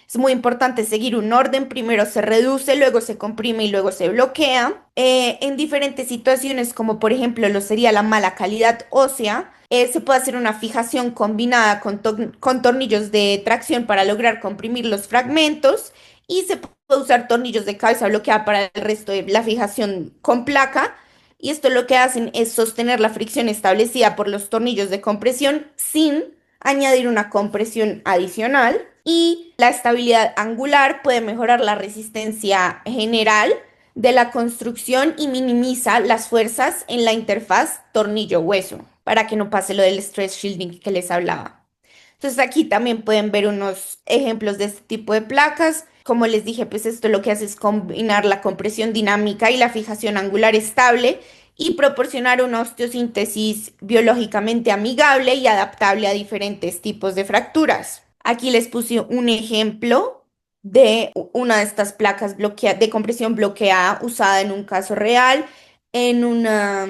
Es muy importante seguir un orden, primero se reduce, luego se comprime y luego se bloquea. En diferentes situaciones, como por ejemplo lo sería la mala calidad ósea, se puede hacer una fijación combinada con tornillos de tracción para lograr comprimir los fragmentos y se puede usar tornillos de cabeza bloqueada para el resto de la fijación con placa. Y esto lo que hacen es sostener la fricción establecida por los tornillos de compresión sin añadir una compresión adicional y la estabilidad angular puede mejorar la resistencia general de la construcción y minimiza las fuerzas en la interfaz tornillo-hueso para que no pase lo del stress shielding que les hablaba. Entonces aquí también pueden ver unos ejemplos de este tipo de placas. Como les dije, pues esto lo que hace es combinar la compresión dinámica y la fijación angular estable y proporcionar una osteosíntesis biológicamente amigable y adaptable a diferentes tipos de fracturas. Aquí les puse un ejemplo de una de estas placas de compresión bloqueada usada en un caso real en una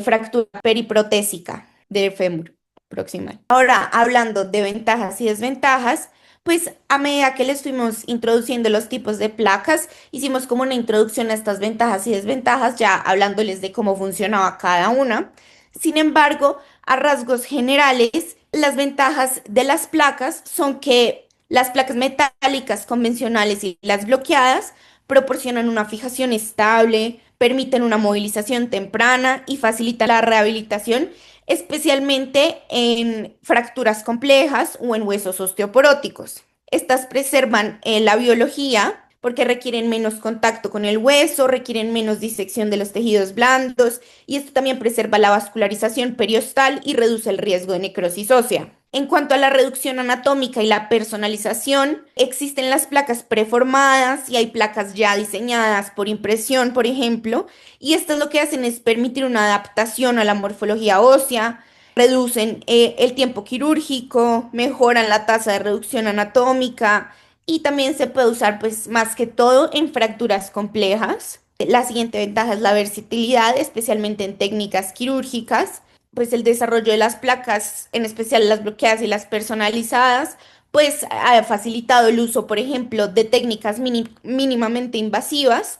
fractura periprotésica del fémur proximal. Ahora, hablando de ventajas y desventajas, pues a medida que les fuimos introduciendo los tipos de placas, hicimos como una introducción a estas ventajas y desventajas, ya hablándoles de cómo funcionaba cada una. Sin embargo, a rasgos generales, las ventajas de las placas son que las placas metálicas convencionales y las bloqueadas proporcionan una fijación estable, permiten una movilización temprana y facilitan la rehabilitación, especialmente en fracturas complejas o en huesos osteoporóticos. Estas preservan la biología porque requieren menos contacto con el hueso, requieren menos disección de los tejidos blandos y esto también preserva la vascularización periostal y reduce el riesgo de necrosis ósea. En cuanto a la reducción anatómica y la personalización, existen las placas preformadas y hay placas ya diseñadas por impresión, por ejemplo, y estas lo que hacen es permitir una adaptación a la morfología ósea, reducen el tiempo quirúrgico, mejoran la tasa de reducción anatómica y también se puede usar pues más que todo en fracturas complejas. La siguiente ventaja es la versatilidad, especialmente en técnicas quirúrgicas, pues el desarrollo de las placas, en especial las bloqueadas y las personalizadas, pues ha facilitado el uso, por ejemplo, de técnicas mínimamente invasivas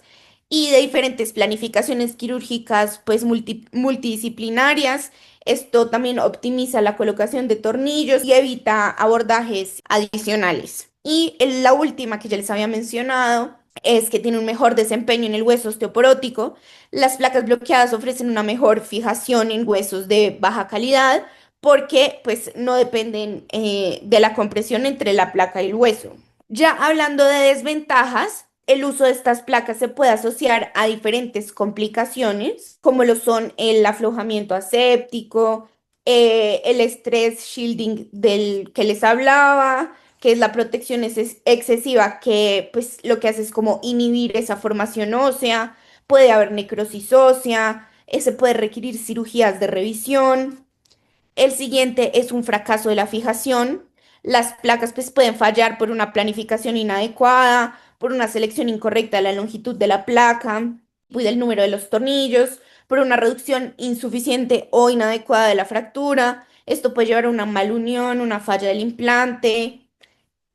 y de diferentes planificaciones quirúrgicas, pues multidisciplinarias. Esto también optimiza la colocación de tornillos y evita abordajes adicionales. Y la última que ya les había mencionado es que tiene un mejor desempeño en el hueso osteoporótico. Las placas bloqueadas ofrecen una mejor fijación en huesos de baja calidad porque pues no dependen de la compresión entre la placa y el hueso. Ya hablando de desventajas, el uso de estas placas se puede asociar a diferentes complicaciones, como lo son el aflojamiento aséptico, el estrés shielding del que les hablaba, que es la protección excesiva, que pues lo que hace es como inhibir esa formación ósea, puede haber necrosis ósea, se puede requerir cirugías de revisión. El siguiente es un fracaso de la fijación. Las placas pues pueden fallar por una planificación inadecuada, por una selección incorrecta de la longitud de la placa y del número de los tornillos, por una reducción insuficiente o inadecuada de la fractura. Esto puede llevar a una malunión, una falla del implante.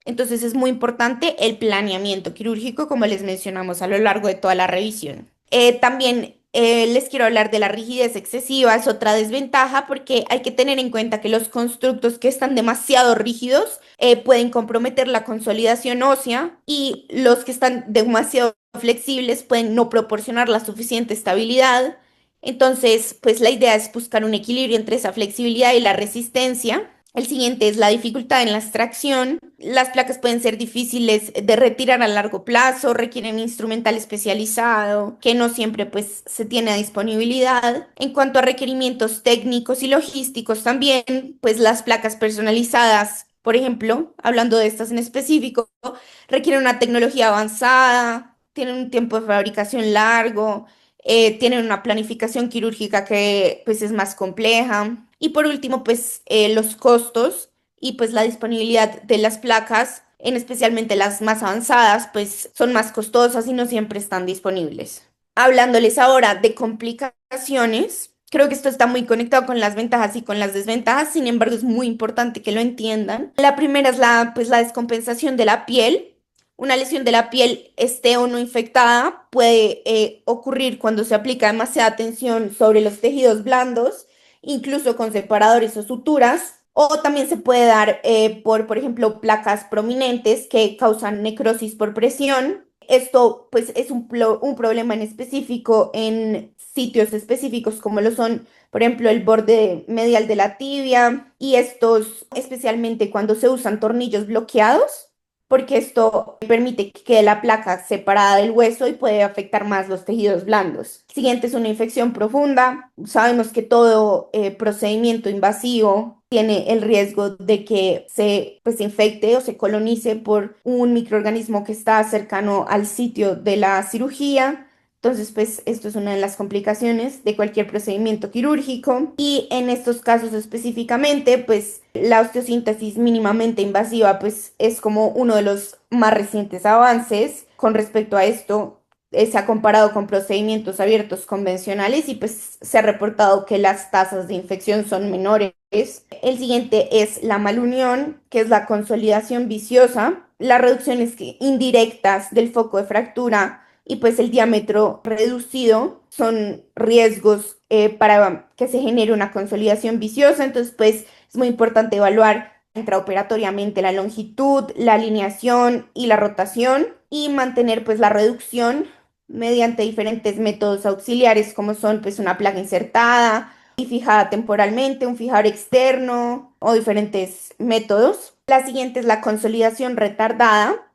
Entonces es muy importante el planeamiento quirúrgico, como les mencionamos a lo largo de toda la revisión. También les quiero hablar de la rigidez excesiva, es otra desventaja porque hay que tener en cuenta que los constructos que están demasiado rígidos pueden comprometer la consolidación ósea y los que están demasiado flexibles pueden no proporcionar la suficiente estabilidad. Entonces, pues la idea es buscar un equilibrio entre esa flexibilidad y la resistencia. El siguiente es la dificultad en la extracción. Las placas pueden ser difíciles de retirar a largo plazo, requieren instrumental especializado, que no siempre pues se tiene a disponibilidad. En cuanto a requerimientos técnicos y logísticos también, pues las placas personalizadas, por ejemplo, hablando de estas en específico, requieren una tecnología avanzada, tienen un tiempo de fabricación largo, tienen una planificación quirúrgica que pues es más compleja. Y por último, pues los costos y pues la disponibilidad de las placas, en especialmente las más avanzadas, pues son más costosas y no siempre están disponibles. Hablándoles ahora de complicaciones, creo que esto está muy conectado con las ventajas y con las desventajas, sin embargo es muy importante que lo entiendan. La primera es la descompensación de la piel. Una lesión de la piel esté o no infectada puede ocurrir cuando se aplica demasiada tensión sobre los tejidos blandos, incluso con separadores o suturas. O también se puede dar por ejemplo, placas prominentes que causan necrosis por presión. Esto, pues, es un problema en específico en sitios específicos como lo son, por ejemplo, el borde medial de la tibia y estos, especialmente cuando se usan tornillos bloqueados porque esto permite que quede la placa separada del hueso y puede afectar más los tejidos blandos. Siguiente es una infección profunda. Sabemos que todo procedimiento invasivo tiene el riesgo de que se pues, infecte o se colonice por un microorganismo que está cercano al sitio de la cirugía. Entonces, pues esto es una de las complicaciones de cualquier procedimiento quirúrgico y en estos casos específicamente, pues la osteosíntesis mínimamente invasiva, pues es como uno de los más recientes avances con respecto a esto. Se ha comparado con procedimientos abiertos convencionales y pues se ha reportado que las tasas de infección son menores. El siguiente es la malunión, que es la consolidación viciosa, las reducciones indirectas del foco de fractura y pues el diámetro reducido son riesgos para que se genere una consolidación viciosa. Entonces, pues es muy importante evaluar intraoperatoriamente la longitud, la alineación y la rotación y mantener pues la reducción mediante diferentes métodos auxiliares como son pues una placa insertada y fijada temporalmente, un fijador externo o diferentes métodos. La siguiente es la consolidación retardada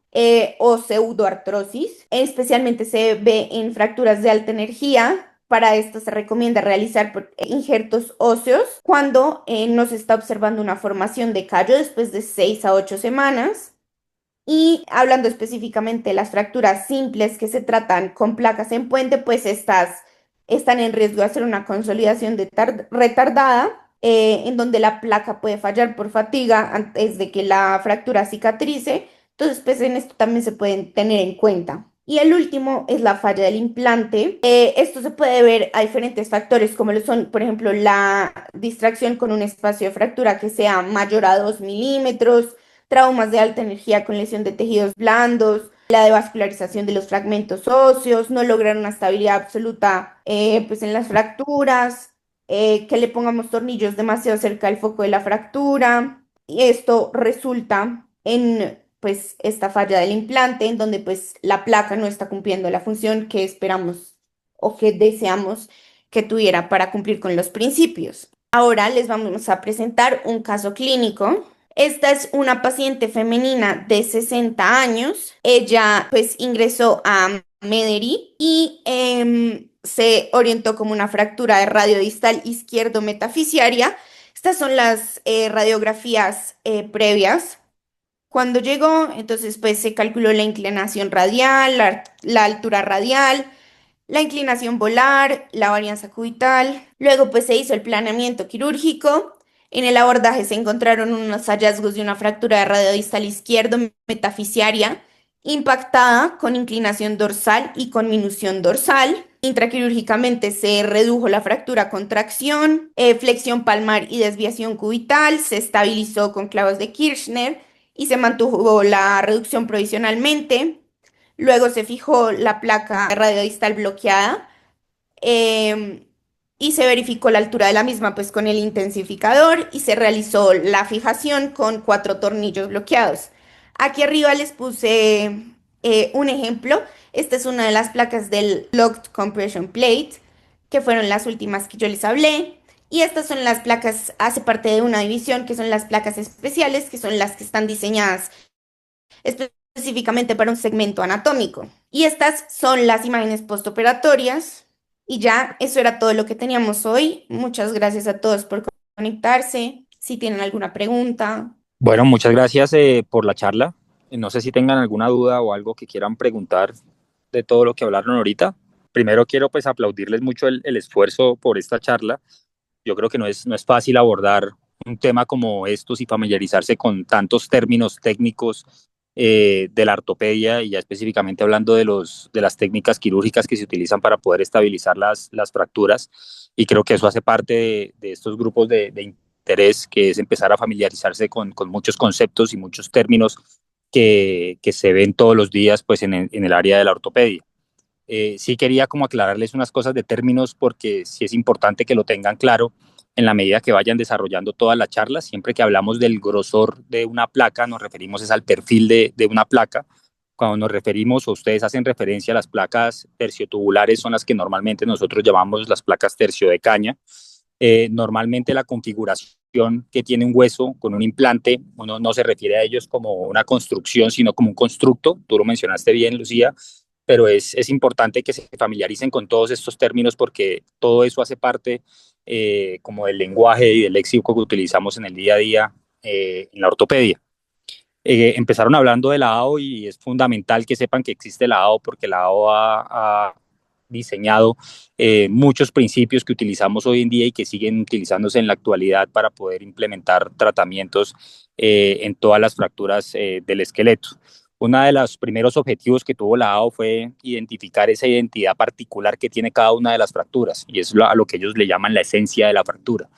o pseudoartrosis. Especialmente se ve en fracturas de alta energía. Para esto se recomienda realizar injertos óseos cuando no se está observando una formación de callo después de 6 a 8 semanas. Y hablando específicamente de las fracturas simples que se tratan con placas en puente, pues estas están en riesgo de hacer una consolidación retardada, en donde la placa puede fallar por fatiga antes de que la fractura cicatrice. Entonces, pues en esto también se pueden tener en cuenta. Y el último es la falla del implante. Esto se puede ver a diferentes factores, como lo son, por ejemplo, la distracción con un espacio de fractura que sea mayor a 2 milímetros, traumas de alta energía con lesión de tejidos blandos, la devascularización de los fragmentos óseos, no lograr una estabilidad absoluta pues en las fracturas, que le pongamos tornillos demasiado cerca del foco de la fractura. Y esto resulta en pues esta falla del implante, en donde pues la placa no está cumpliendo la función que esperamos o que deseamos que tuviera para cumplir con los principios. Ahora les vamos a presentar un caso clínico. Esta es una paciente femenina de 60 años. Ella pues ingresó a Mederi y se orientó como una fractura de radio distal izquierdo metafisiaria. Estas son las radiografías previas. Cuando llegó, entonces pues se calculó la inclinación radial, la altura radial, la inclinación volar, la varianza cubital. Luego pues se hizo el planeamiento quirúrgico. En el abordaje se encontraron unos hallazgos de una fractura de radio distal izquierdo metafisiaria impactada con inclinación dorsal y con minución dorsal. Intraquirúrgicamente se redujo la fractura con tracción, flexión palmar y desviación cubital, se estabilizó con clavos de Kirchner y se mantuvo la reducción provisionalmente. Luego se fijó la placa radiodistal bloqueada em, y se verificó la altura de la misma pues con el intensificador y se realizó la fijación con 4 tornillos bloqueados. Aquí arriba les puse un ejemplo. Esta es una de las placas del Locked Compression Plate, que fueron las últimas que yo les hablé. Y estas son las placas, hace parte de una división que son las placas especiales, que son las que están diseñadas específicamente para un segmento anatómico. Y estas son las imágenes postoperatorias. Y ya, eso era todo lo que teníamos hoy. Muchas gracias a todos por conectarse. Si tienen alguna pregunta. Bueno, muchas gracias por la charla. No sé si tengan alguna duda o algo que quieran preguntar de todo lo que hablaron ahorita. Primero quiero pues aplaudirles mucho el esfuerzo por esta charla. Yo creo que no es fácil abordar un tema como estos y familiarizarse con tantos términos técnicos de la ortopedia y ya específicamente hablando de las técnicas quirúrgicas que se utilizan para poder estabilizar las fracturas. Y creo que eso hace parte de estos grupos de interés, que es empezar a familiarizarse con muchos conceptos y muchos términos que se ven todos los días pues, en el área de la ortopedia. Sí quería como aclararles unas cosas de términos porque sí es importante que lo tengan claro en la medida que vayan desarrollando toda la charla. Siempre que hablamos del grosor de una placa, nos referimos es al perfil de una placa. Cuando nos referimos o ustedes hacen referencia a las placas terciotubulares, son las que normalmente nosotros llamamos las placas tercio de caña. Normalmente la configuración que tiene un hueso con un implante, uno no se refiere a ellos como una construcción, sino como un constructo. Tú lo mencionaste bien, Lucía, pero es importante que se familiaricen con todos estos términos porque todo eso hace parte como del lenguaje y del léxico que utilizamos en el día a día en la ortopedia. Empezaron hablando de la AO y es fundamental que sepan que existe la AO porque la AO ha diseñado muchos principios que utilizamos hoy en día y que siguen utilizándose en la actualidad para poder implementar tratamientos en todas las fracturas del esqueleto. Uno de los primeros objetivos que tuvo la AO fue identificar esa identidad particular que tiene cada una de las fracturas y es a lo que ellos le llaman la esencia de la fractura.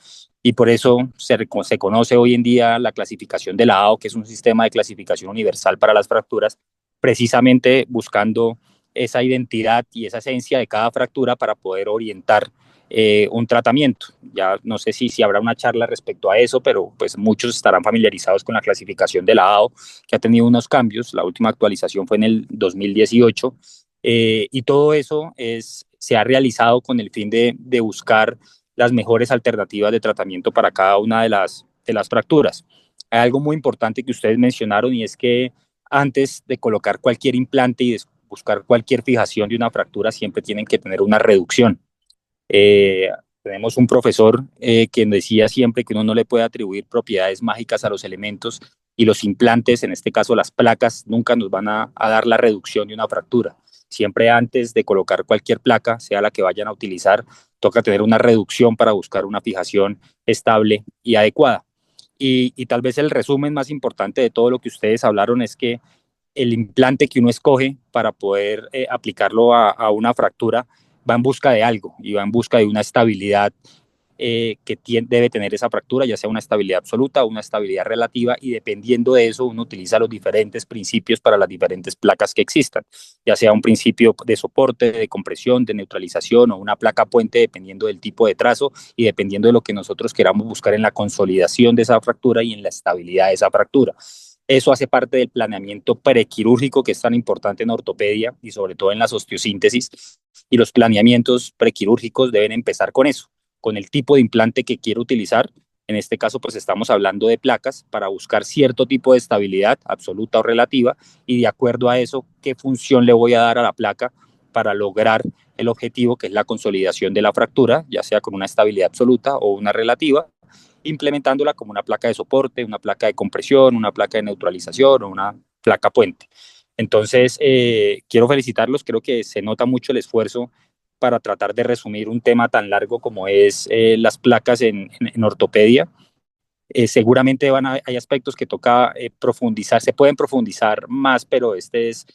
Y por eso se conoce hoy en día la clasificación de la AO, que es un sistema de clasificación universal para las fracturas, precisamente buscando esa identidad y esa esencia de cada fractura para poder orientar un tratamiento. Ya no sé si habrá una charla respecto a eso, pero pues muchos estarán familiarizados con la clasificación de la AO, que ha tenido unos cambios. La última actualización fue en el 2018 y todo eso se ha realizado con el fin de buscar las mejores alternativas de tratamiento para cada una de las fracturas. Hay algo muy importante que ustedes mencionaron y es que antes de colocar cualquier implante y de buscar cualquier fijación de una fractura, siempre tienen que tener una reducción. Eh, Tenemos un profesor que decía siempre que uno no le puede atribuir propiedades mágicas a los elementos y los implantes, en este caso las placas, nunca nos van a dar la reducción de una fractura. Siempre antes de colocar cualquier placa, sea la que vayan a utilizar, toca tener una reducción para buscar una fijación estable y adecuada. Y tal vez el resumen más importante de todo lo que ustedes hablaron es que el implante que uno escoge para poder aplicarlo a una fractura va en busca de algo y va en busca de una estabilidad debe tener esa fractura, ya sea una estabilidad absoluta o una estabilidad relativa, y dependiendo de eso uno utiliza los diferentes principios para las diferentes placas que existan, ya sea un principio de soporte, de compresión, de neutralización o una placa puente, dependiendo del tipo de trazo y dependiendo de lo que nosotros queramos buscar en la consolidación de esa fractura y en la estabilidad de esa fractura. Eso hace parte del planeamiento prequirúrgico que es tan importante en ortopedia y sobre todo en las osteosíntesis. Y los planeamientos prequirúrgicos deben empezar con eso, con el tipo de implante que quiero utilizar. En este caso, pues estamos hablando de placas para buscar cierto tipo de estabilidad absoluta o relativa y de acuerdo a eso, qué función le voy a dar a la placa para lograr el objetivo que es la consolidación de la fractura, ya sea con una estabilidad absoluta o una relativa, implementándola como una placa de soporte, una placa de compresión, una placa de neutralización o una placa puente. Entonces, quiero felicitarlos, creo que se nota mucho el esfuerzo para tratar de resumir un tema tan largo como es las placas en ortopedia. Seguramente hay aspectos que toca profundizar, se pueden profundizar más, pero este es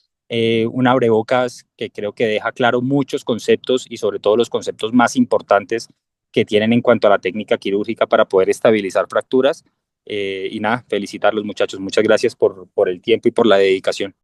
un abrebocas que creo que deja claro muchos conceptos y sobre todo los conceptos más importantes que tienen en cuanto a la técnica quirúrgica para poder estabilizar fracturas. Y nada, felicitar a los muchachos. Muchas gracias por el tiempo y por la dedicación.